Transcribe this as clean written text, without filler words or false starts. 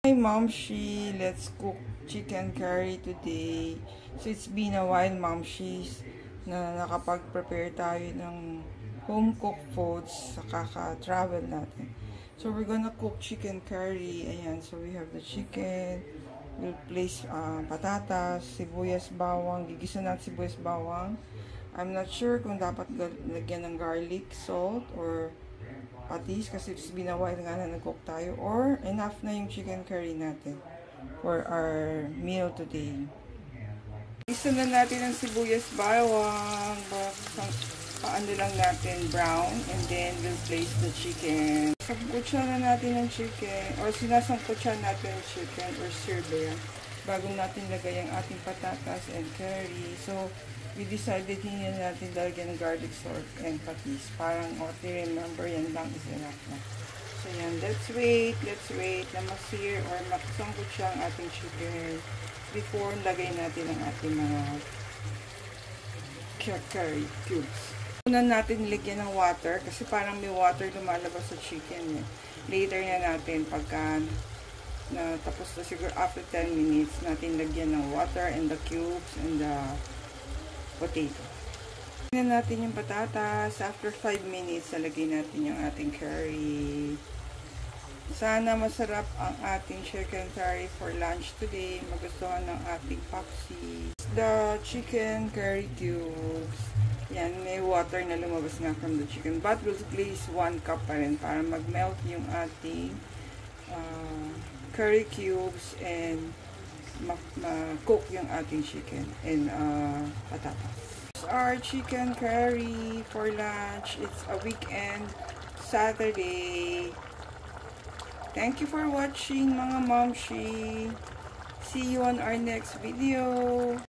Hi Momshi, let's cook chicken curry today. So it's been a while Momshis na nakapag-prepare tayo ng home cooked foods sa kaka-travel natin. So we're gonna cook chicken curry. Ayan, so we have the chicken. We'll place patatas, sibuyas, bawang. Gigisa natin sibuyas, bawang. I'm not sure kung dapat lagyan ng garlic, salt, or patis kasi it's been a while nga na nag-cook tayo, or enough na yung chicken curry natin for our meal today. Isa na natin ang sibuyas, bawang, paano lang natin brown, and then we'll place the chicken. Sangkutsa na natin ang chicken, or sinasangkutsa natin ang chicken, or stir ba yan, bago natin lagay ang ating patatas and curry. So we decided hindi natin lalagyan ng garlic, salt, and patis. Parang, remember, yan lang is enough na. So yan, let's wait na masir or makasangkot siya ang ating chicken before lagay natin ang ating mga curry cubes. Una natin nilagyan ng water kasi parang may water lumalabas sa chicken. Later na natin, pagka tapos na siguro after 10 minutes, natin lagyan ng water and the cubes and the potato. Tingnan natin yung patatas. After 5 minutes, lagay natin yung ating curry. Sana masarap ang ating chicken curry for lunch today. Magustuhan ng ating Popsi. The chicken curry cubes. Yan, may water na lumabas nga from the chicken. But we'll place 1 cup pa rin para mag-melt yung ating curry cubes and ma-cook yung ating chicken and patatas. Our chicken curry for lunch. It's a weekend Saturday. Thank you for watching mga Momshi. See you on our next video.